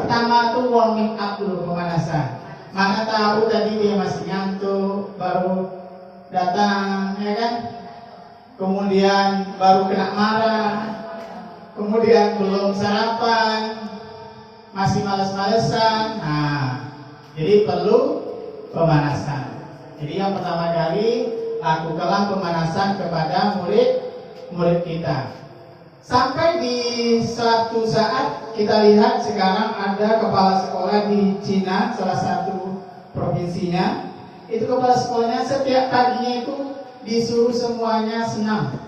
Pertama tuh warming up dulu, pemanasan. Mana tahu tadi dia masih ngantuk, baru datang, ya kan? Kemudian baru kena marah, kemudian belum sarapan, masih males-malesan. Nah, jadi perlu pemanasan. Jadi yang pertama kali, lakukanlah pemanasan kepada murid-murid kita. Sampai di suatu saat kita lihat sekarang ada kepala sekolah di Cina, salah satu provinsinya. Itu kepala sekolahnya setiap paginya itu disuruh semuanya senam.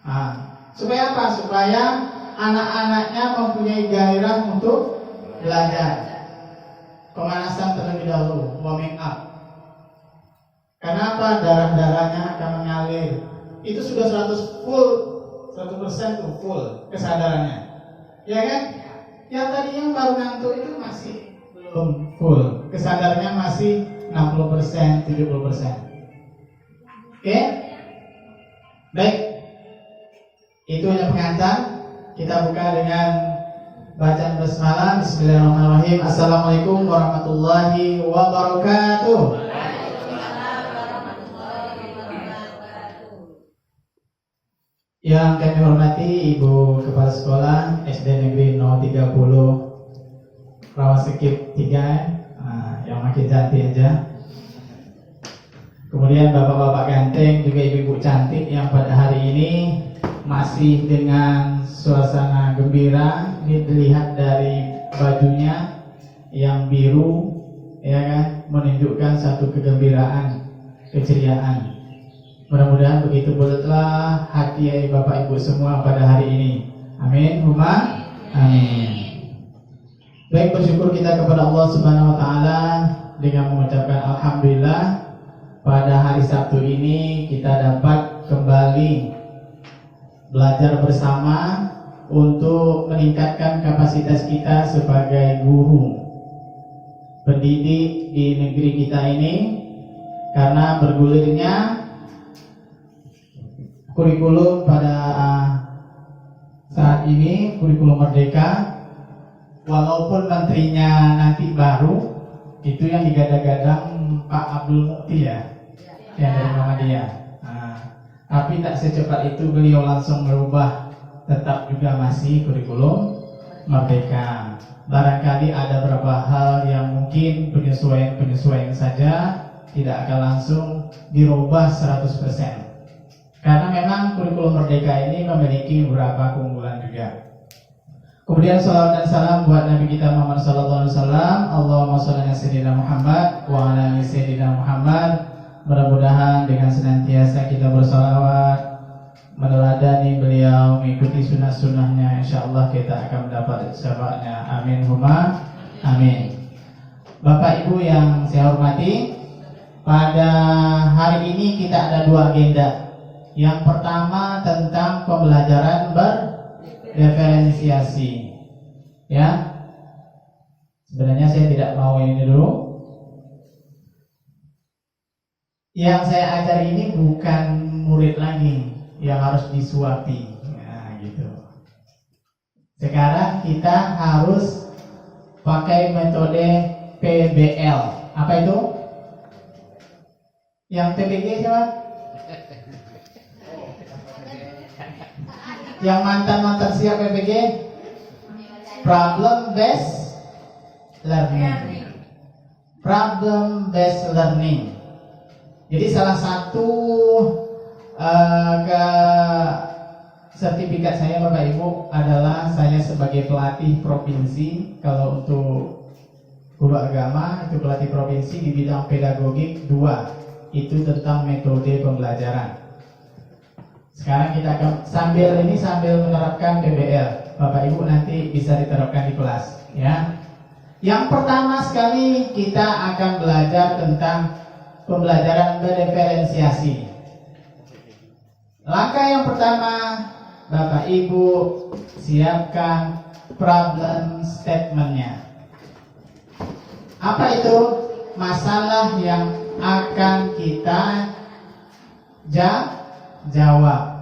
Nah, supaya apa? Supaya anak-anaknya mempunyai gairah untuk belajar. Pemanasan terlebih dahulu, warming up. Kenapa? Darah-darahnya akan mengalir. Itu sudah 100% tuh full kesadarannya, ya kan? Yang tadinya baru ngantuk itu masih belum full, kesadarannya masih 60%, 70%. Oke? Baik. Itu hanya pengantar. Kita buka dengan bacaan basmalah. Bismillahirrahmanirrahim. Assalamualaikum warahmatullahi wabarakatuh. Yang kami hormati Ibu Kepala Sekolah SD Negeri 030 Rawasekip 3, yang makin cantik aja. Kemudian bapak-bapak ganteng, juga ibu-ibu cantik yang pada hari ini masih dengan suasana gembira. Ini dilihat dari bajunya yang biru, ya kan, menunjukkan satu kegembiraan, keceriaan. Mudah-mudahan begitu bulatlah hati Bapak Ibu semua pada hari ini. Amin. Huma amin. Baik, bersyukur kita kepada Allah Subhanahu wa taala dengan mengucapkan alhamdulillah pada hari Sabtu ini kita dapat kembali belajar bersama untuk meningkatkan kapasitas kita sebagai guru pendidik di negeri kita ini, karena bergulirnya kurikulum pada saat ini, kurikulum merdeka, walaupun menterinya nanti baru, itu yang digadang-gadang Pak Abdul Mukti ya, yang dari Muhammadiyah. Tapi tak secepat itu beliau langsung merubah, tetap juga masih kurikulum merdeka. Barangkali ada beberapa hal yang mungkin penyesuaian saja, tidak akan langsung dirubah 100%. Karena memang kurikulum merdeka ini memiliki beberapa keunggulan juga. Kemudian salawat dan salam buat Nabi kita Muhammad SAW. Allahumma sholli ala sayyidina Muhammad wa ala ali sayyidina Muhammad. Mudah-mudahan dengan senantiasa kita bersalawat, meneladani beliau, mengikuti sunnah-sunnahnya, insyaallah kita akan mendapat syafaatnya. Amin huma amin. Bapak Ibu yang saya hormati, pada hari ini kita ada dua agenda. Yang pertama tentang pembelajaran berdiferensiasi. Ya. Sebenarnya saya tidak mau ini dulu. Yang saya ajar ini bukan murid lagi yang harus disuapi. Nah, gitu. Sekarang kita harus pakai metode PBL. Apa itu? Yang PBG siapa? Yang mantan siap PBG? Problem based learning. Problem based learning. Jadi salah satu sertifikat saya Bapak Ibu adalah saya sebagai pelatih provinsi. Kalau untuk guru agama itu pelatih provinsi di bidang pedagogik 2. Itu tentang metode pembelajaran. Sekarang kita akan sambil menerapkan PBL. Bapak Ibu nanti bisa diterapkan di kelas, ya. Yang pertama sekali kita akan belajar tentang pembelajaran berdiferensiasi. Langkah yang pertama, Bapak Ibu siapkan problem statement-nya. Apa itu? Masalah yang akan kita jawab.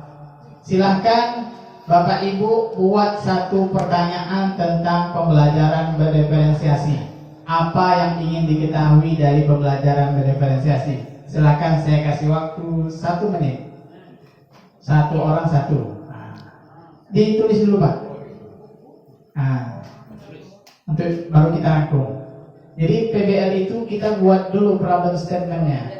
Silahkan Bapak Ibu buat satu pertanyaan tentang pembelajaran berdiferensiasi. Apa yang ingin diketahui dari pembelajaran berdiferensiasi? Silakan, saya kasih waktu 1 menit. Satu orang satu. Ditulis dulu Pak. Untuk baru kita rangkum. Jadi PBL itu kita buat dulu problem statementnya.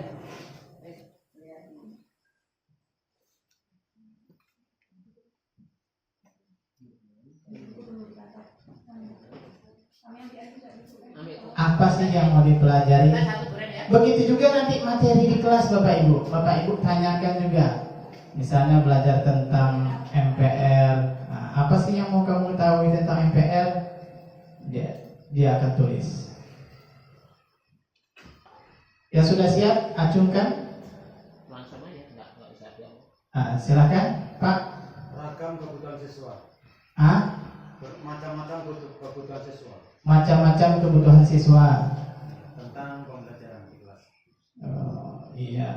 Apa sih yang mau dipelajari? Begitu juga nanti materi di kelas Bapak Ibu. Bapak Ibu tanyakan juga. Misalnya belajar tentang MPR. Nah, apa sih yang mau kamu ketahui tentang MPR? Dia akan tulis. Ya sudah siap? Acungkan. Langsung aja, nggak usah bilang. Silakan Pak. Ragam kebutuhan siswa. Macam-macam kebutuhan siswa. Macam-macam kebutuhan siswa Tentang pembelajaran di kelas. Oh iya.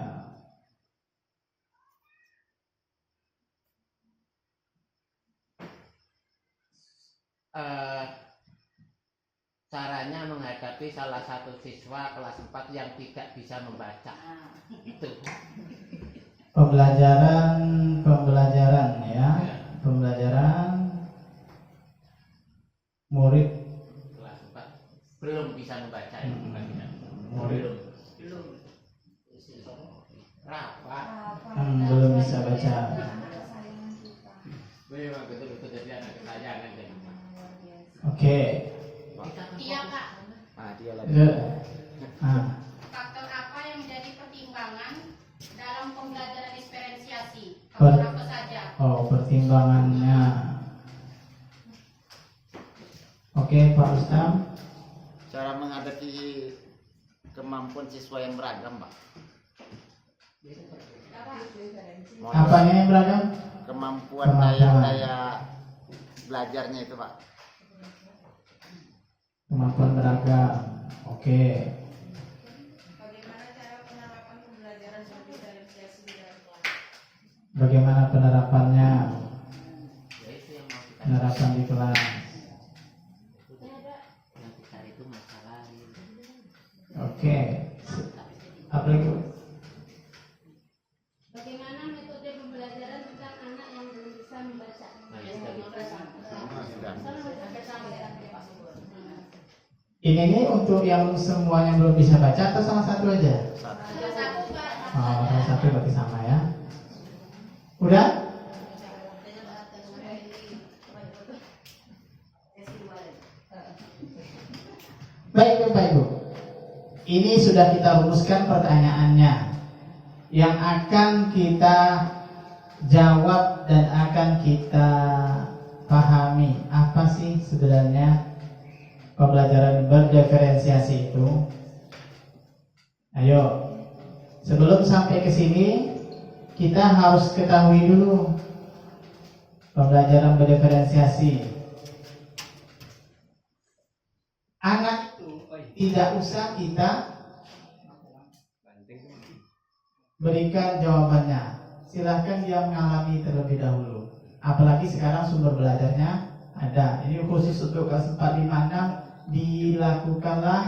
Caranya menghadapi salah satu siswa kelas 4 yang tidak bisa membaca. Itu. Pembelajaran ya. Pembelajaran murid Kelas 4 belum bisa membaca. Murid Belum. Rapat. belum bisa baca. Memang betul-betul jadi anak kesayangan jadi. Oke. Iya Pak. Dia lagi. Faktor apa yang menjadi pertimbangan dalam pembelajaran diferensiasi? Per- Faktor apa saja? Pertimbangannya. Oke, Pak Rustam. Cara menghadapi kemampuan siswa yang beragam, Pak. Apanya yang beragam? Kemampuan Kemampuan. daya belajarnya itu, Pak. Kemampuan beragam. Oke. Bagaimana cara penerapan pembelajaran berdiferensiasi di dalam kelas? Bagaimana penerapannya? Ya itu yang mau kita. Penerapan di kelas. Yang kita itu masalah ini. Oke. Apalagi? Bagaimana metode pembelajaran tentang anak yang belum bisa membaca? Nah, itu tadi. Ini nih untuk yang semuanya belum bisa baca atau salah satu aja? Satu Pak. Salah satu berarti sama ya. Udah? Baik Bapak Ibu. Ini sudah kita rumuskan pertanyaannya. Yang akan kita jawab dan akan kita pahami apa sih sebenarnya pembelajaran berdiferensiasi itu. Ayo, sebelum sampai ke sini kita harus ketahui dulu pembelajaran berdiferensiasi. Anak itu tidak usah kita berikan jawabannya. Silahkan dia mengalami terlebih dahulu. Apalagi sekarang sumber belajarnya ada. Ini khusus untuk kelas 4, 5, 6 dilakukanlah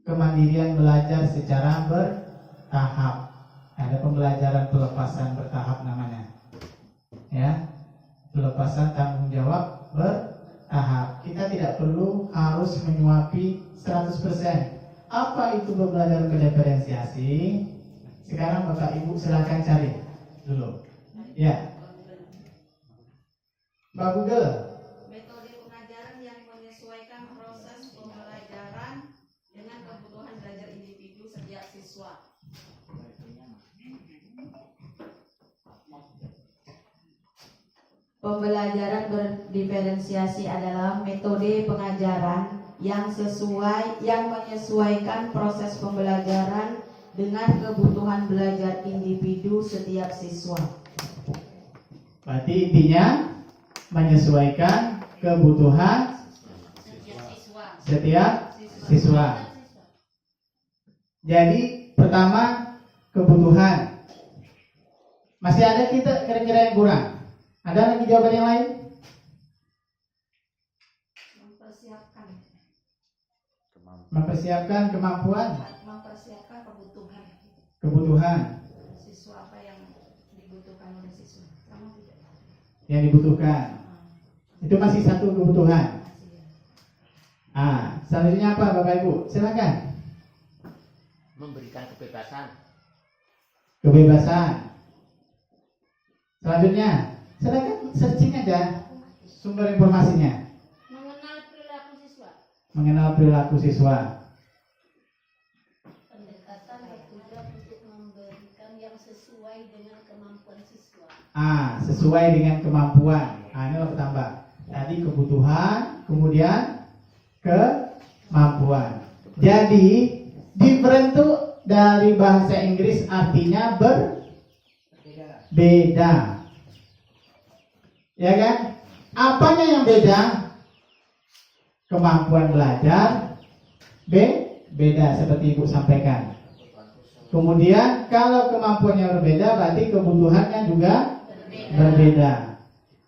kemandirian belajar secara bertahap. Ada pembelajaran pelepasan bertahap namanya. Ya. Pelepasan tanggung jawab bertahap. Kita tidak perlu harus menyuapi 100%. Apa itu pembelajaran berdiferensiasi? Sekarang Bapak Ibu silakan cari dulu. Ya. Mbak Google. Metode pengajaran yang menyesuaikan proses pembelajaran dengan kebutuhan belajar individu setiap siswa. Pembelajaran berdiferensiasi adalah metode pengajaran yang menyesuaikan proses pembelajaran dengan kebutuhan belajar individu setiap siswa. Berarti intinya menyesuaikan kebutuhan setiap siswa. Jadi pertama kebutuhan. Masih ada kita kira-kira yang kurang? Ada lagi jawaban yang lain? Mempersiapkan Mempersiapkan kemampuan, mempersiapkan kebutuhan siswa, apa yang dibutuhkan oleh siswa, sama tidak? yang dibutuhkan. Itu masih satu kebutuhan. Selanjutnya apa Bapak Ibu? Silakan. Memberikan kebebasan. Kebebasan. Selanjutnya, silakan searching aja sumber informasinya. Mengenal perilaku siswa. Mengenal perilaku siswa. Pendekatan bertujuan untuk memberikan yang sesuai dengan kemampuan siswa. Sesuai dengan kemampuan. Ini lo tambah. Tadi kebutuhan, kemudian kemampuan. Jadi different itu dari bahasa Inggris artinya berbeda. Ya kan? Apanya yang beda? Kemampuan belajar beda seperti Ibu sampaikan. Kemudian kalau kemampuannya berbeda berarti kebutuhannya juga berbeda.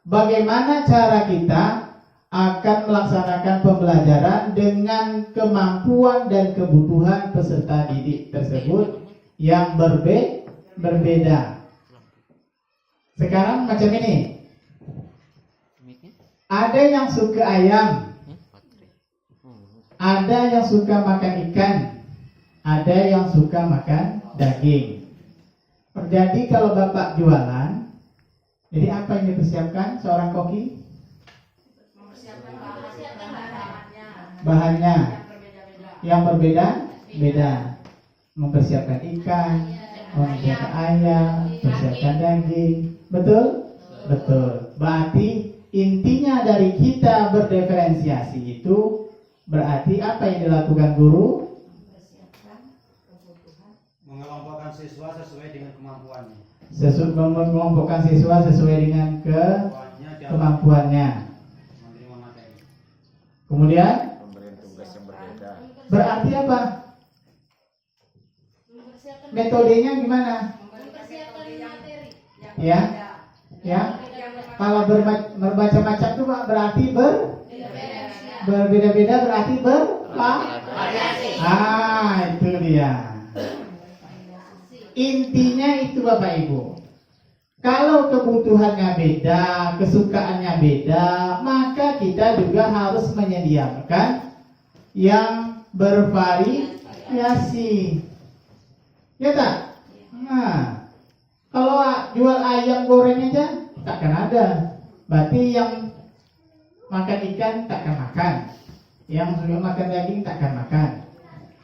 Bagaimana cara kita akan melaksanakan pembelajaran dengan kemampuan dan kebutuhan peserta didik tersebut yang berbeda. Sekarang macam ini. Ada yang suka ayam, ada yang suka makan ikan, ada yang suka makan daging. Jadi kalau Bapak jualan, jadi apa yang dipersiapkan seorang koki? Mempersiapkan Bahannya yang berbeda-beda. yang berbeda. Mempersiapkan ikan, mempersiapkan ayam, mempersiapkan daging. Betul? Betul. Berarti intinya dari kita berdiferensiasi itu berarti apa yang dilakukan guru? Mempersiapkan kebutuhan. Mengelompokkan siswa sesuai dengan kemampuannya. Mengelompokkan siswa sesuai dengan kemampuannya. Menerima materi. Kemudian Pemberian tugas yang berbeda. berarti apa? Mempersiapkan Metodenya gimana? mempersiapkan materi. Ya, ya. Kalau berbaca macam itu berarti berbeda-beda berarti itu dia. Intinya itu Bapak Ibu. Kalau kebutuhannya beda, kesukaannya beda, maka kita juga harus menyediakan yang bervariasi. Ya tak? Nah, kalau jual ayam goreng aja takkan ada. Berarti yang makan ikan takkan makan, yang suka makan daging takkan makan.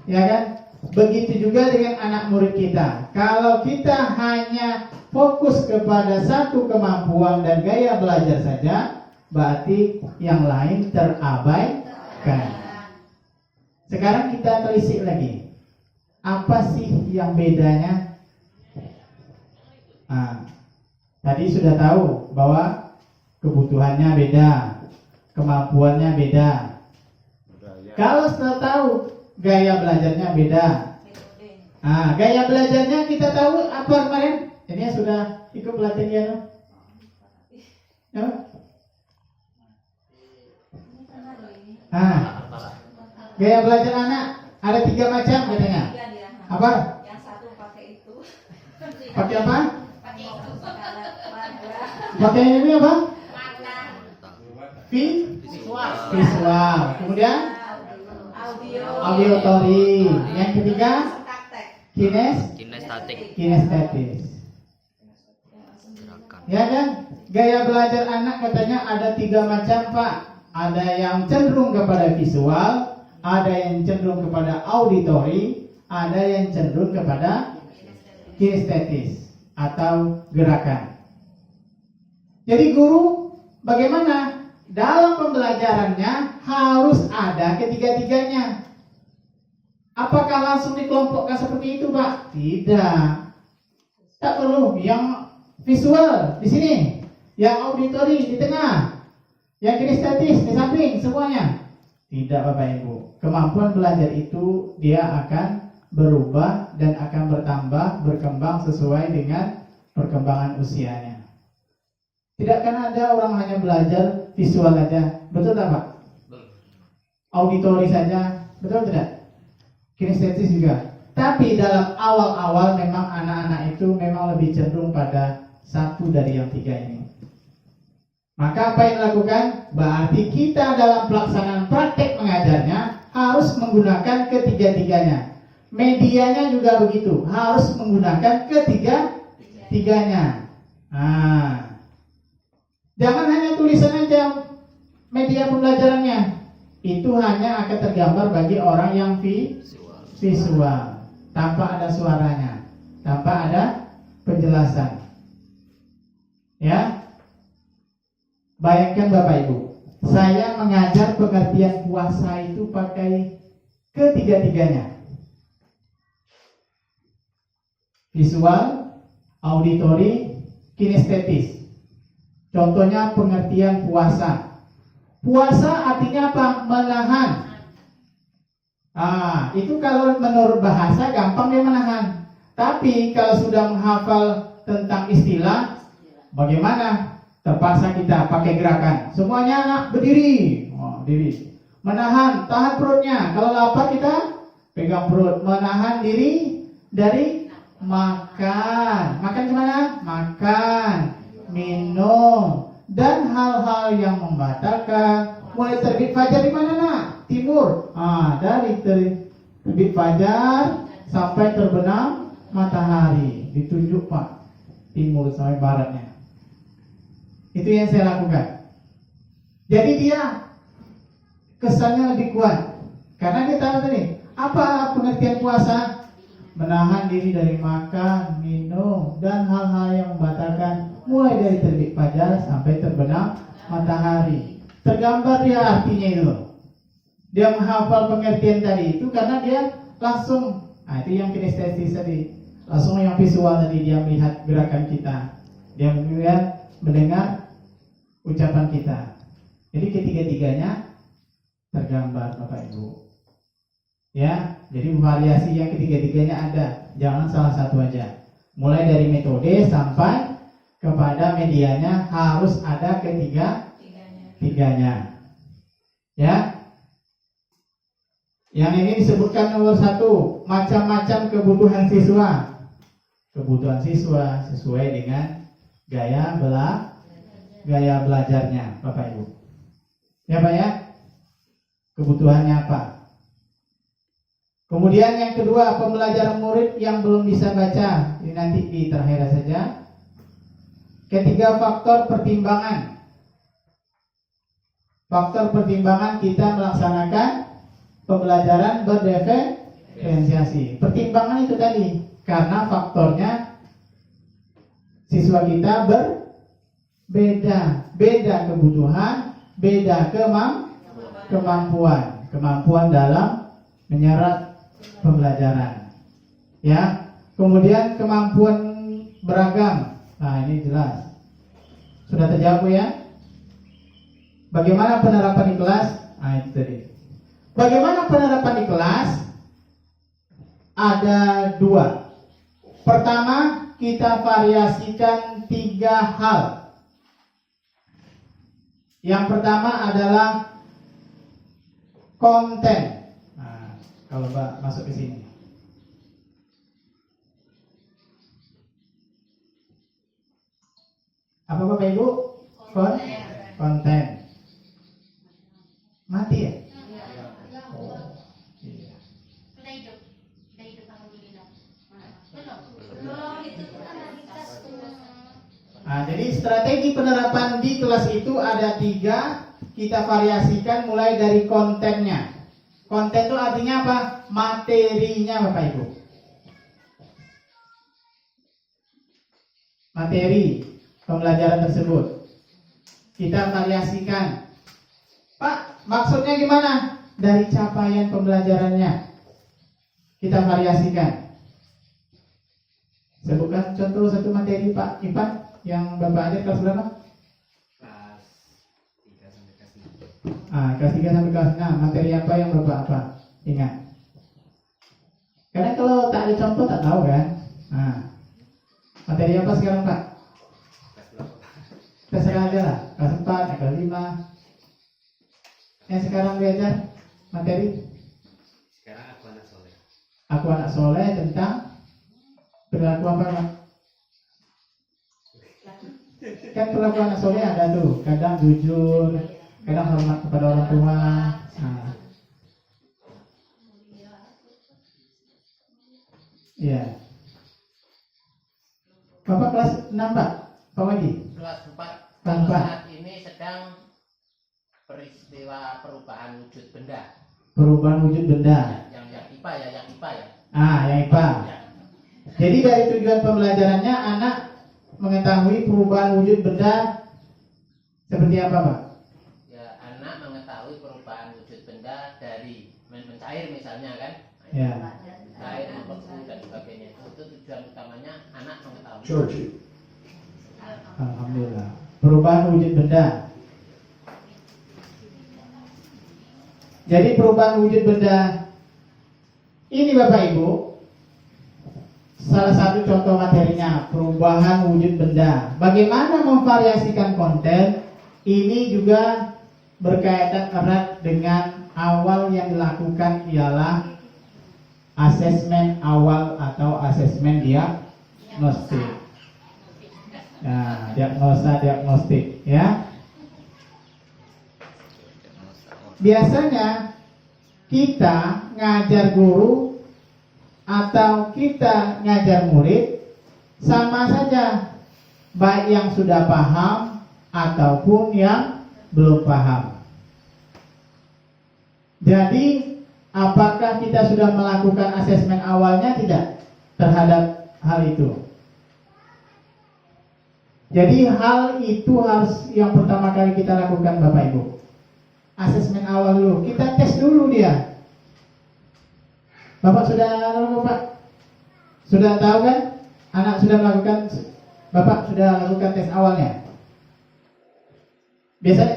Ya kan? Begitu juga dengan anak murid kita. Kalau kita hanya fokus kepada satu kemampuan dan gaya belajar saja, berarti yang lain terabaikan. Sekarang kita telisik lagi. Apa sih yang bedanya? Tadi sudah tahu bahwa kebutuhannya beda, kemampuannya beda. Kalau sudah tahu gaya belajarnya beda. Gaya belajarnya kita tahu apa kemarin? Ini sudah ikut pelatihan ya? Gaya belajar anak ada 3 macam katanya. Apa? Yang satu pakai itu. Pakai apa? Pakai itu. Pakai ini apa? Makan. Visual. Kemudian Audio. auditory. Yang ketiga Kinestetik. kinestetis. Ya kan? Gaya belajar anak katanya ada 3 macam Pak. Ada yang cenderung kepada visual, ada yang cenderung kepada auditory, ada yang cenderung kepada kinestetis atau gerakan. Jadi guru bagaimana? Dalam pembelajarannya harus ada ketiga-tiganya. Apakah langsung dikelompokkan seperti itu, Pak? Tidak. Tak perlu. Yang visual di sini, yang auditory di tengah, yang kinestetis di samping, semuanya. Tidak, Bapak Ibu. Kemampuan belajar itu dia akan berubah dan akan bertambah, berkembang sesuai dengan perkembangan usianya. Tidak kan ada orang hanya belajar visual aja, betul tak Pak? Auditori saja, betul tidak? Kinestetis juga. Tapi dalam awal-awal memang anak-anak itu memang lebih cenderung pada satu dari yang tiga ini. Maka apa yang dilakukan? Berarti kita dalam pelaksanaan praktek mengajarnya harus menggunakan ketiga-tiganya. Medianya juga begitu, harus menggunakan ketiga-tiganya. Nah, jangan hanya tulisan aja media pembelajarannya. Itu hanya akan tergambar bagi orang yang visual, tanpa ada suaranya, tanpa ada penjelasan. Ya, bayangkan Bapak Ibu, saya mengajar pengertian puasa itu pakai ketiga-tiganya. Visual, auditori, kinestetis. Contohnya pengertian puasa. Puasa artinya apa? Menahan. Itu kalau menurut bahasa gampang dia menahan. Tapi kalau sudah menghafal tentang istilah, bagaimana? Terpaksa kita pakai gerakan. Semuanya berdiri. Diri. Menahan, tahan perutnya. Kalau lapar kita pegang perut. Menahan diri dari makan. Makan gimana? Makan, minum, dan hal-hal yang membatalkan. Mulai terbit fajar di mana nak? Timur. Dari terbit fajar sampai terbenam matahari. Ditunjuk Pak, timur sampai baratnya. Itu yang saya lakukan. Jadi dia kesannya lebih kuat karena dia tahu tadi apa pengertian puasa. Menahan diri dari makan, minum, dan hal-hal yang membatalkan mulai dari terbit fajar sampai terbenam matahari. Tergambar dia artinya itu. Dia menghafal pengertian tadi itu karena dia langsung, itu yang kinestetis tadi. Langsung yang visual tadi, dia melihat gerakan kita. Dia mendengar ucapan kita. Jadi ketiga-tiganya tergambar Bapak Ibu. Ya, jadi variasi yang ketiga-tiganya ada. Jangan salah satu aja. Mulai dari metode sampai kepada medianya harus ada ketiga-tiganya. Ya. Yang ini disebutkan nomor 1, macam-macam kebutuhan siswa. Kebutuhan siswa sesuai dengan gaya belajarnya, Bapak Ibu. Ya Pak ya. Kebutuhannya apa? Kemudian yang kedua, pembelajaran murid yang belum bisa baca. Ini nanti di terakhir saja. Ketiga, faktor pertimbangan. Faktor pertimbangan kita melaksanakan pembelajaran berdiferensiasi. Pertimbangan itu tadi, karena faktornya siswa kita berbeda. Beda kebutuhan, beda kemampuan dalam menyerap pembelajaran. Ya. Kemudian kemampuan beragam. Nah, ini jelas. Sudah terjawab ya? Bagaimana penerapan di kelas? Itu tadi. Bagaimana penerapan di kelas? Ada 2. Pertama, kita variasikan 3 hal. Yang pertama adalah konten. Kalau Mbak masuk ke sini. Apa Bapak Ibu? Konten. Mati ya? Oh, iya. Jadi strategi penerapan di kelas itu ada 3. Kita variasikan mulai dari kontennya. Konten itu artinya apa? Materinya Bapak Ibu. Materi pembelajaran tersebut kita variasikan. Pak, maksudnya gimana? Dari capaian pembelajarannya kita variasikan. Sebutkan contoh satu materi Pak Ipan yang Bapak ajar kelas berapa? Kelas 3 sampai kelas 6. Materi apa yang Bapak apa? Ingat. Karena kalau tak ada contoh tak tahu kan. Materi apa sekarang Pak? Terserah aja lah, kelas 4, kelas 5. Yang sekarang belajar materi? Sekarang aku anak soleh. Aku anak soleh tentang perilaku apa Pak? Kan perilaku anak soleh ada tuh, kadang jujur, kadang hormat kepada orang tua. Nah. Iya. Bapak kelas 6 Pak? Pak Wadi? Kelas 4 Kelas 4. saat ini sedang peristiwa perubahan wujud benda. Perubahan wujud benda. Yang IPA ya, yang IPA ya. Yang IPA. Ya. Jadi dari tujuan pembelajarannya anak mengetahui perubahan wujud benda seperti apa Pak? Ya, anak mengetahui perubahan wujud benda dari mencair misalnya kan. Ya. Cair, membeku dan sebagainya. Itu tujuan utamanya anak mengetahui. Alhamdulillah. Perubahan wujud benda. Jadi perubahan wujud benda ini Bapak Ibu, salah satu contoh materinya perubahan wujud benda. Bagaimana memvariasikan konten ini juga berkaitan erat dengan awal yang dilakukan ialah asesmen awal atau asesmen diagnostik. Nah, diagnostik ya. Biasanya kita ngajar guru atau kita ngajar murid sama saja, baik yang sudah paham ataupun yang belum paham. Jadi apakah kita sudah melakukan asesmen awalnya tidak terhadap hal itu? Jadi hal itu harus yang pertama kali kita lakukan Bapak Ibu. Asesmen awal dulu, kita tes dulu dia. Bapak sudah lakukan Pak? Sudah tahu kan? Anak sudah melakukan, Bapak sudah lakukan tes awalnya. Biasanya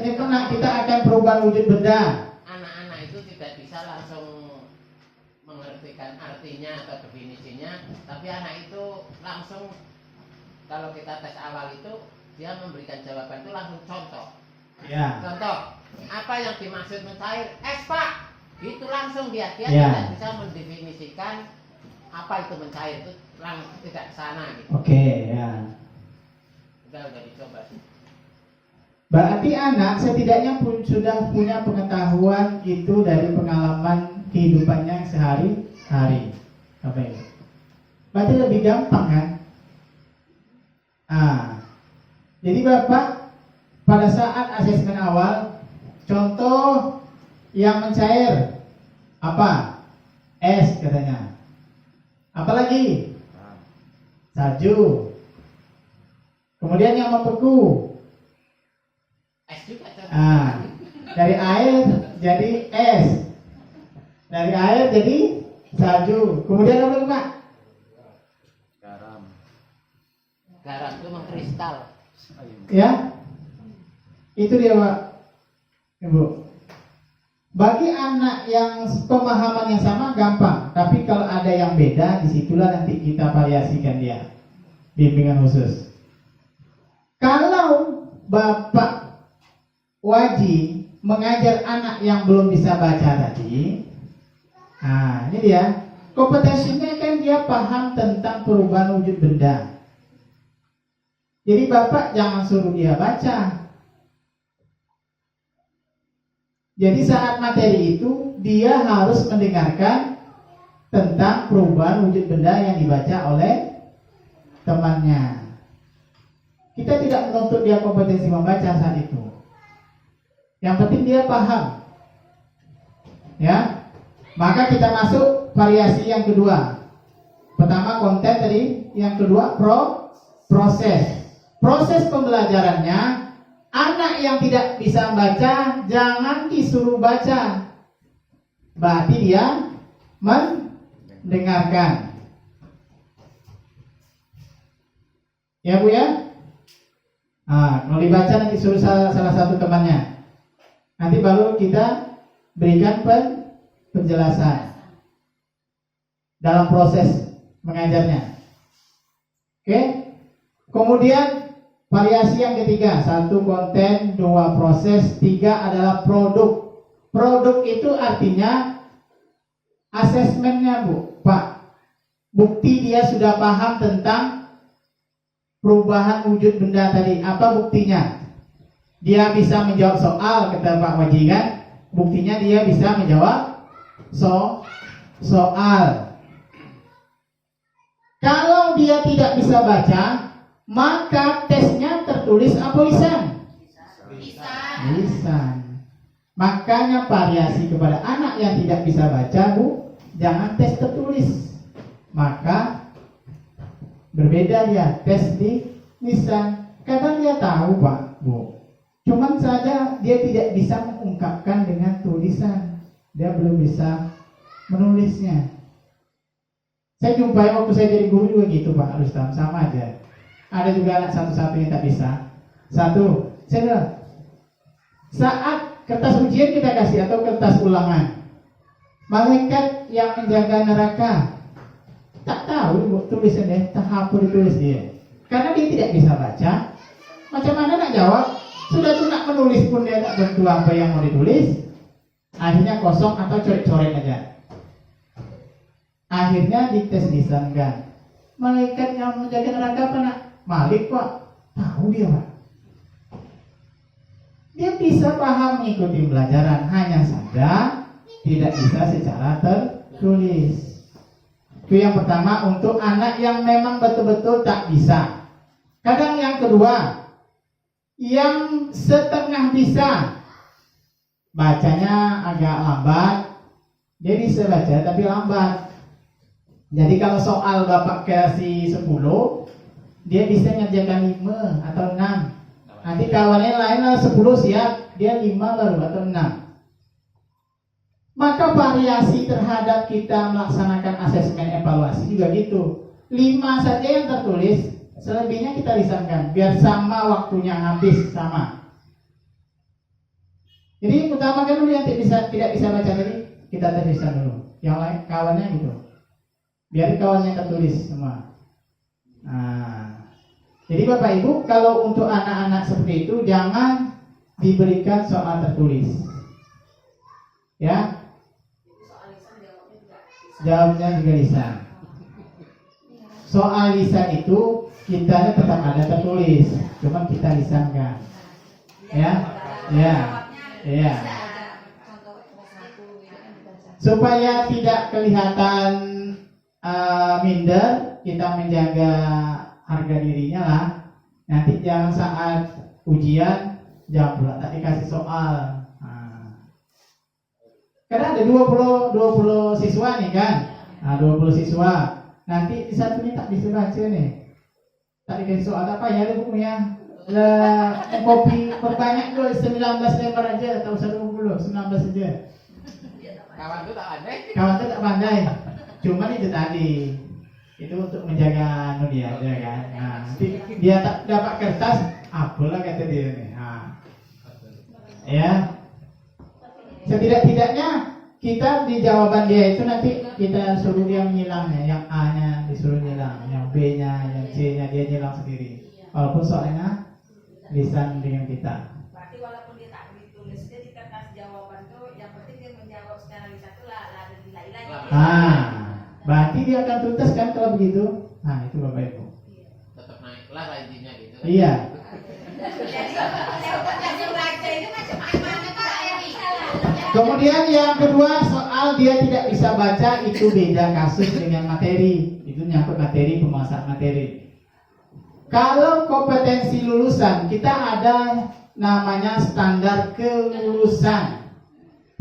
kita akan perubahan wujud benda. Anak-anak itu tidak bisa langsung mengertikan artinya atau definisinya, tapi anak itu langsung, kalau kita tes awal itu dia memberikan jawaban itu langsung contoh. Ya. Contoh, apa yang dimaksud mencair? Es Pak, gitu langsung dia Ya. tidak bisa mendefinisikan apa itu mencair, itu langsung tidak ke sana gitu. Oke, ya. Udah dicoba sih. Berarti anak setidaknya pun sudah punya pengetahuan itu dari pengalaman kehidupannya sehari-hari. Oke. Berarti lebih gampang kan? Jadi Bapak pada saat asesmen awal, contoh yang mencair apa? Es katanya. Apalagi? Salju. Kemudian yang membeku. Es juga contoh. Dari air jadi es. Dari air jadi salju. Kemudian apa Pak? Garam itu mengkristal. Ya. Itu dia Pak Ibu. Bagi anak yang pemahaman yang sama gampang, tapi kalau ada yang beda, disitulah nanti kita variasikan dia. Bimbingan khusus. Kalau Bapak wajib mengajar anak yang belum bisa baca tadi, ini dia. Kompetensinya kan dia paham tentang perubahan wujud benda. Jadi Bapak jangan suruh dia baca. Jadi saat materi itu dia harus mendengarkan tentang perubahan wujud benda yang dibaca oleh temannya. Kita tidak menuntut dia kompetensi membaca saat itu. Yang penting dia paham. Ya. Maka kita masuk variasi yang kedua. Pertama konten tadi, yang kedua proses. Proses pembelajarannya, anak yang tidak bisa baca jangan disuruh baca. Berarti dia mendengarkan. Ya Bu ya? Kalau dibaca nanti suruh salah satu temannya. Nanti baru kita berikan penjelasan dalam proses mengajarnya. Oke? Kemudian variasi yang ketiga, 1 konten, 2 proses, 3 adalah produk. Produk itu artinya asesmennya Bu, Pak. Bukti dia sudah paham tentang perubahan wujud benda tadi. Apa buktinya? Dia bisa menjawab soal, kata Pak Waji kan? Buktinya dia bisa menjawab soal. Kalau dia tidak bisa baca, maka tesnya tertulis apa lisan? Lisan. Makanya variasi kepada anak yang tidak bisa baca, Bu, jangan tes tertulis. Maka berbeda dia tes di lisan. Kadang dia tahu, Pak, Bu. Cuman saja dia tidak bisa mengungkapkan dengan tulisan. Dia belum bisa menulisnya. Saya jumpai waktu saya jadi guru juga gitu, Pak Rustam, sama aja. Ada juga anak satu-satunya tak bisa. Satu, saya bilang, saat kertas ujian kita kasih atau kertas ulangan, malaikat yang menjaga neraka tak tahu Bu, tulisannya, tak hapus ditulis dia. Karena dia tidak bisa baca. Macam mana nak jawab? Sudah tuh nak menulis pun dia tak tentu apa yang mau ditulis. Akhirnya kosong atau coret-coret aja. Akhirnya dites lisan kan. Malaikat yang menjaga neraka apa nak? Malik, Pak. Tahu dia, Pak. Dia bisa paham mengikuti pelajaran, hanya saja tidak bisa secara tertulis. Itu yang pertama untuk anak yang memang betul-betul tak bisa. Kadang yang kedua, yang setengah bisa, bacanya agak lambat. Dia bisa baca tapi lambat. Jadi kalau soal Bapak kasih 10, dia bisa ngerjakan 5 atau 6. Nanti kawannya lain 10 siap, dia 5 baru atau 6. Maka variasi terhadap kita melaksanakan asesmen evaluasi juga gitu. 5 saja yang tertulis, selebihnya kita lisankan biar sama waktunya habis sama. Jadi utamakan dulu yang tidak bisa baca tadi, kita terlisan dulu. Yang lain kawannya gitu. Biar kawannya tertulis semua. Nah, jadi Bapak Ibu, kalau untuk anak-anak seperti itu jangan diberikan soal tertulis. Ya. Jawabnya juga lisan. Soal lisan itu kita tetap ada tertulis, cuma kita lisankan. Ya. Ya. Ya. Supaya tidak kelihatan minder, kita menjaga harga dirinya lah. Nanti jangan saat ujian jawab pula tak dikasih soal. Karena ada 20 siswa nih kan. Nah, 20 siswa. Nanti satunya tak bisa baca nih. Tak dikasih soal apa ya ada bukunya. Kopi perbanyak tuh 19 lembar aja, tak usah 20, 19 aja. Kawan tuh tak pandai. Kawan tuh tak pandai. Cuman itu tadi, itu untuk menjaga dia aja kan. Nah, nanti dia tak dapat kertas, apalah kata dia nih. Nah, ya, setidak-tidaknya kita di jawaban dia itu nanti kita suruh dia menyilangnya. Yang A-nya disuruh nyilang, yang B-nya, yang C-nya dia nyilang sendiri. Walaupun soalnya lisan dengan kita. Berarti walaupun dia tak ditulis, dia di kertas jawaban tuh, yang penting dia menjawab secara lisan tuh lah ada nilai-nilainya. Berarti dia akan tuntas kan kalau begitu. Nah, itu Bapak Ibu. Tetap naik kelas lah intinya gitu. Iya. Kemudian yang kedua, soal dia tidak bisa baca, itu beda kasus dengan materi. Itu nyangkut materi, penguasaan materi. Kalau kompetensi lulusan, kita ada namanya standar kelulusan.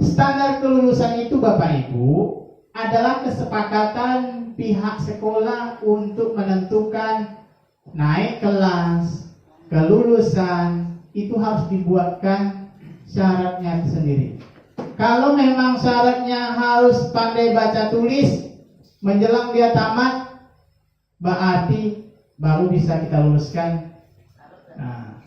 Standar kelulusan itu Bapak Ibu adalah kesepakatan pihak sekolah untuk menentukan naik kelas, kelulusan, itu harus dibuatkan syaratnya sendiri. Kalau memang syaratnya harus pandai baca tulis menjelang dia tamat, berarti baru bisa kita luluskan. Nah,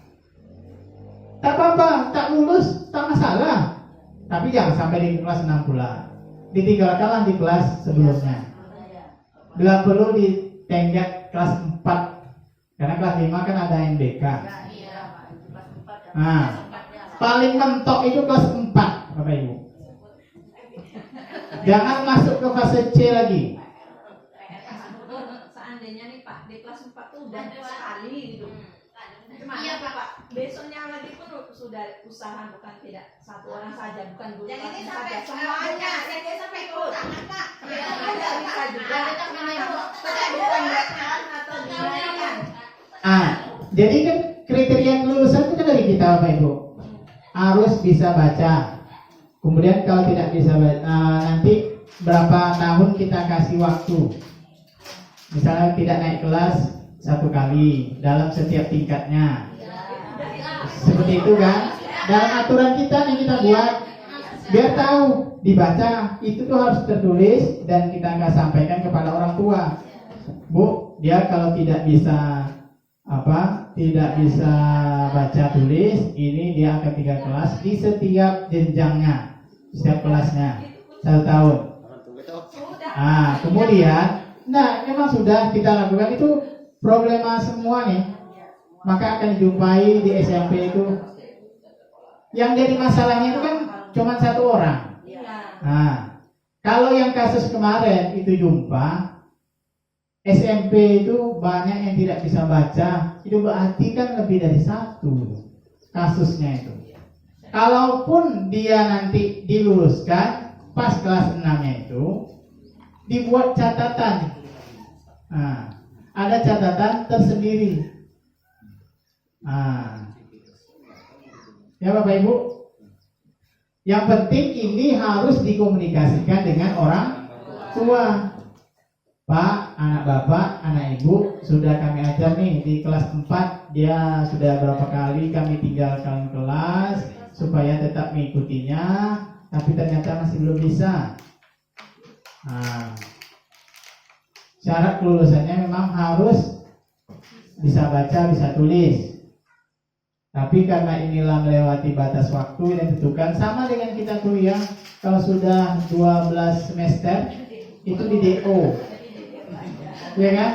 tak apa-apa, tak lulus, tak masalah. Tapi jangan sampai di kelas 6 pula. Ditinggalkanlah di kelas sebelumnya. Bila perlu di tenggat kelas 4 Karena kelas 5 kan ada MBK. Iya, kelas 4 ya. Nah, paling mentok itu kelas 4, Bapak Ibu. Jangan masuk ke fase C lagi. Seandainya nih Pak di kelas 4 tuh udah sekali gitu. Gimana Iya, tuh, Pak? Besoknya lagi pun sudah usaha, bukan tidak satu orang saja, bukan guru Yang ini kelas sampai saja, semuanya. yang ini sampai ikut tangan Kak. Ya, tidak bisa juga. Ada namanya Bukan bahkan atau gimana? Jadi kan kriteria kelulusan itu kan dari kita, Bapak Ibu. Harus bisa baca. Kemudian kalau tidak bisa baca, nanti berapa tahun kita kasih waktu. Misalnya tidak naik kelas 1 kali dalam setiap tingkatnya. Seperti itu kan? Dalam aturan kita nih kita buat biar tahu dibaca itu tuh harus tertulis dan kita nggak sampaikan kepada orang tua. Bu, dia kalau tidak bisa tidak bisa baca tulis, ini dia akan 3 kelas di setiap jenjangnya, setiap kelasnya 1 tahun. Kemudian, memang sudah kita lakukan itu problema semua nih. Maka akan dijumpai di SMP itu yang jadi masalahnya itu kan cuma 1 orang. Kalau yang kasus kemarin itu jumpa SMP itu banyak yang tidak bisa baca, itu berarti kan lebih dari 1 kasusnya itu. Kalaupun dia nanti diluluskan pas kelas 6-nya itu dibuat catatan. Ada catatan tersendiri. Ya Bapak Ibu, yang penting ini harus dikomunikasikan dengan orang tua. Pak, anak bapak, anak ibu sudah kami ajar nih di kelas 4, dia sudah berapa kali kami tinggalkan kelas supaya tetap mengikutinya, tapi ternyata masih belum bisa. Syarat kelulusannya memang harus bisa baca, bisa tulis. Tapi karena inilah melewati batas waktu yang ditentukan, sama dengan kita kuliah, kalau sudah 12 semester itu di DO. Ya kan?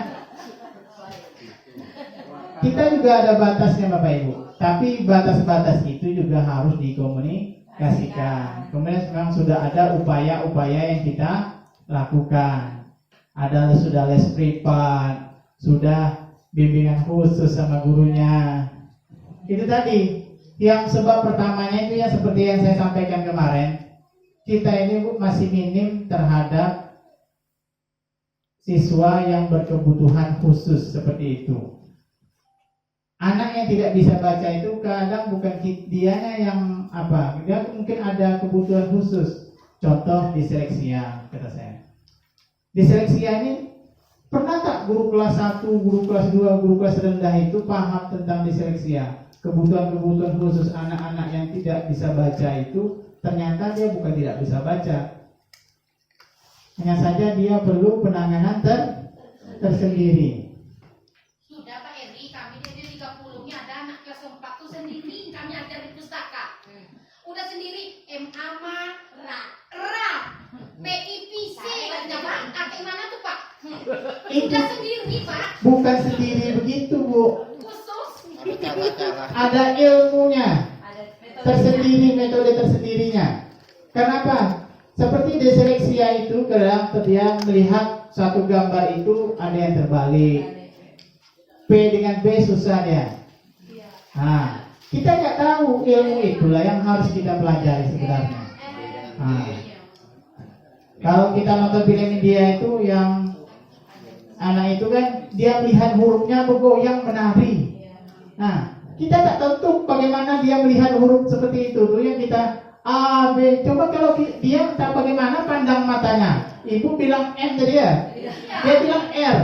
Kita juga ada batasnya Bapak Ibu. Tapi batas-batas itu juga harus dikomunikasikan. Kemudian memang sudah ada upaya-upaya yang kita lakukan. Sudah les privat, sudah bimbingan khusus sama gurunya. Itu tadi, yang sebab pertamanya itu ya seperti yang saya sampaikan kemarin, kita ini masih minim terhadap siswa yang berkebutuhan khusus seperti itu. Anak yang tidak bisa baca itu kadang bukan dianya yang dia mungkin ada kebutuhan khusus. Contoh diseleksia, kata saya. Diseleksia ini pernah tak guru kelas 1, guru kelas 2, guru kelas rendah itu paham tentang diseleksia? Kebutuhan-kebutuhan khusus anak-anak yang tidak bisa baca itu ternyata dia bukan tidak bisa baca, hanya saja dia perlu penanganan tersendiri. Sudah Pak Eri, kami dari 30-nya ada anak kelas 4 tuh sendiri, kami ajar di pustaka. Udah sendiri MAMA, RA, PIPC, arti mana tuh Pak? Udah sendiri Pak. Bukan sendiri begitu Bu. Khusus. Ada ilmunya tersendiri, metode tersendirinya. Kenapa? Seperti diseleksia itu kadang dia melihat satu gambar itu ada yang terbalik. P dengan B susah dia. Kita nggak tahu ilmu itulah yang harus kita pelajari sebenarnya. Kalau kita nonton film India itu yang anak itu kan dia melihat hurufnya bergoyang menari. Kita tak tentu bagaimana dia melihat huruf seperti itu tuh yang kita A, B. Coba kalau dia tak bagaimana pandang matanya. Ibu bilang M tadi ya. Dia bilang R.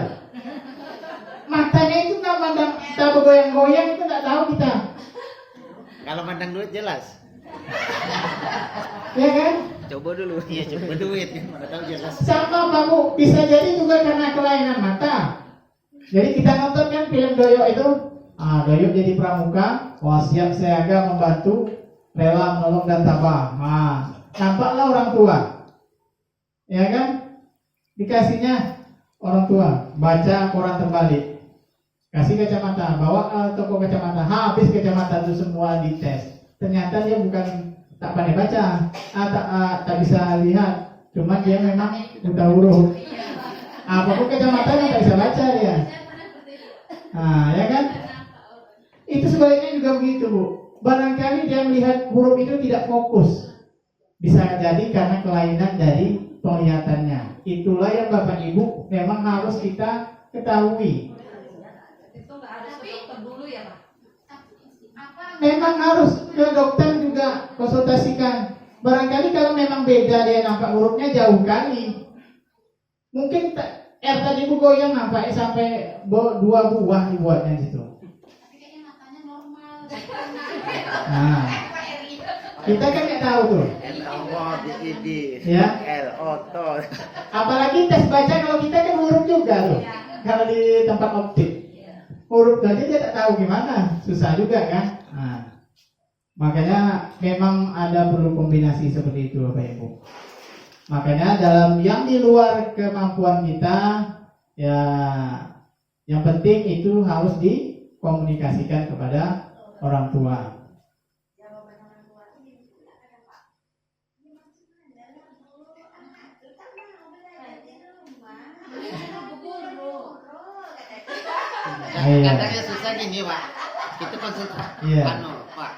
Matanya itu tak pandang, tak bergoyang-goyang, itu tak tahu kita. Kalau mandang duit jelas. Ya kan? Coba dulu. Iya, coba duit. Mana tahu jelas. Sama kamu bisa jadi juga karena kelainan mata. Jadi kita nonton kan film Doyok itu. Doyok jadi pramuka. Wah, siap siaga membantu, rela menolong dan tabah. Nampaklah orang tua. Ya kan? Dikasihnya orang tua baca koran terbalik. kasih kacamata, bawa toko kacamata, habis kacamata itu semua dites. Ternyata dia bukan tak pandai baca, tak bisa lihat, cuma dia memang buta huruf. Apapun kacamatanya tak bisa baca dia. Ya kan? Itu sebaliknya juga begitu, Bu. Barangkali dia melihat huruf itu tidak fokus. Bisa jadi karena kelainan dari penglihatannya. Itulah yang Bapak Ibu memang harus kita ketahui. Itu nggak harus ke dokter dulu ya Pak? Memang harus ke dokter juga konsultasikan. Barangkali kalau memang beda dia nampak hurufnya jauh kali. Mungkin tadi Bu goyang nampaknya sampai 2 buah dibuatnya di situ. Tapi kayaknya matanya normal. Nah, kita kan nggak tahu tuh. LOTID, Ya. LOTO. Apalagi tes baca kalau kita kan huruf juga tuh. Kalau di tempat optik, huruf aja dia tak tahu gimana, susah juga kan. Nah, makanya memang ada perlu kombinasi seperti itu Bapak Ibu. Makanya dalam yang di luar kemampuan kita, ya yang penting itu harus dikomunikasikan kepada orang tua. Kadang yang susah gini Pak, kita konsultasi, Iya. Pak.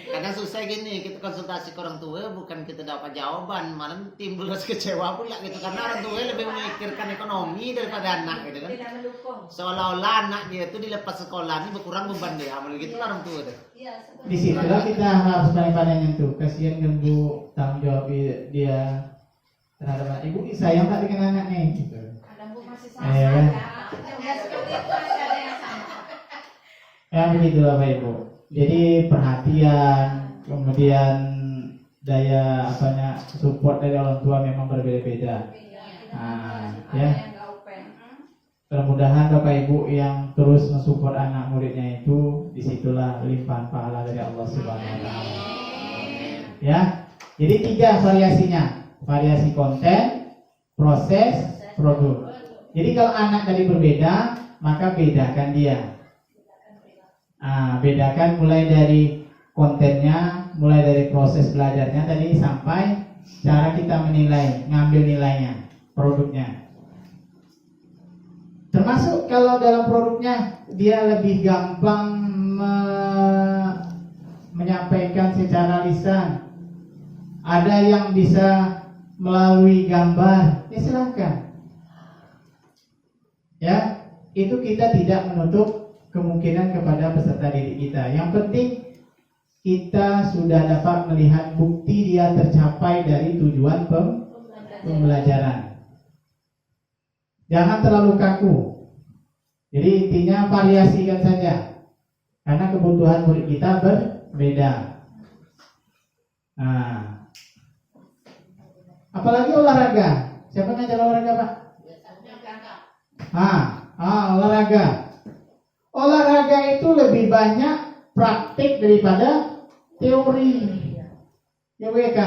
Kadang susah gini, kita konsultasi ke orang tua, bukan kita dapat jawaban, malah timbul rasa kecewa pula gitu, karena orang tua lebih memikirkan ekonomi daripada anak gitu kan. Tidak mendukung. Seolah-olah anak dia itu dilepas sekolah ini berkurang beban dia, amal gitu lah orang tua tuh. Di situlah kita harus pandai-pandai nyentuh. Kasihan kan Bu, tanggung jawab dia terhadap anak. Ibu sayang tak dengan anaknya gitu. Kadang Bu masih Iya. sama ya. Udah seperti itu masih ada yang sama. Ya begitu Bapak Ibu. Jadi perhatian, kemudian daya support dari orang tua memang berbeda-beda. Nah, ya. Mudah-mudahan Bapak Ibu yang terus mensupport anak muridnya itu, disitulah limpahan pahala dari Allah Subhanahu Wa Taala. Ya, jadi 3 variasinya, variasi konten, proses, produk. Jadi kalau anak tadi berbeda, maka bedakan dia. Bedakan mulai dari kontennya, mulai dari proses belajarnya tadi sampai cara kita menilai, ngambil nilainya, produknya. Termasuk kalau dalam produknya dia lebih gampang menyampaikan secara lisan. Ada yang bisa melalui gambar, ya silahkan. Ya, itu kita tidak menutup kemungkinan kepada peserta didik kita. Yang penting kita sudah dapat melihat bukti dia tercapai dari tujuan pembelajaran. Jangan terlalu kaku. Jadi intinya variasikan saja, karena kebutuhan murid kita berbeda. Apalagi olahraga. Siapa ngajar olahraga Pak? Olahraga. Olahraga itu lebih banyak praktik daripada teori. YWK.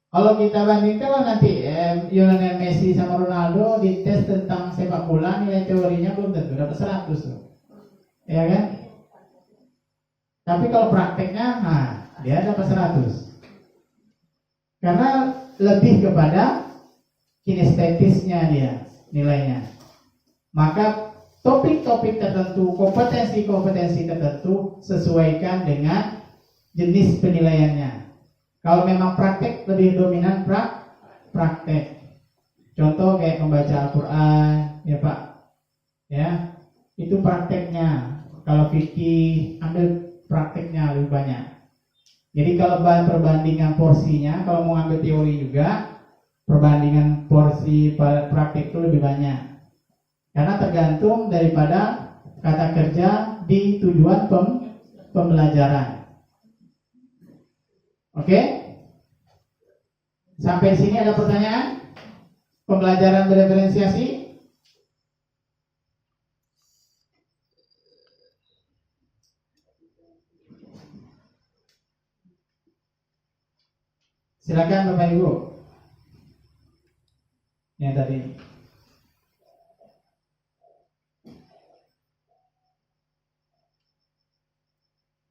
Kalau kita bandingkan nanti Lionel Messi sama Ronaldo dites tentang sepak bola, nilai teorinya belum tentu dapat 100 tuh. Ya kan? Tapi kalau prakteknya, dia dapat 100. Karena lebih kepada kinestetisnya dia nilainya. Maka topik-topik tertentu, kompetensi-kompetensi tertentu sesuaikan dengan jenis penilaiannya. Kalau memang praktek lebih dominan praktek. Contoh kayak membaca Al-Quran, ya Pak. Ya, itu prakteknya. Kalau fikih ambil prakteknya lebih banyak. Jadi kalau perbandingan porsinya, kalau mau ambil teori juga, perbandingan porsi praktek itu lebih banyak. Karena tergantung daripada kata kerja di tujuan pembelajaran. Oke? Sampai sini ada pertanyaan? Pembelajaran bereferensiasi? Silakan Bapak Ibu. Yang tadi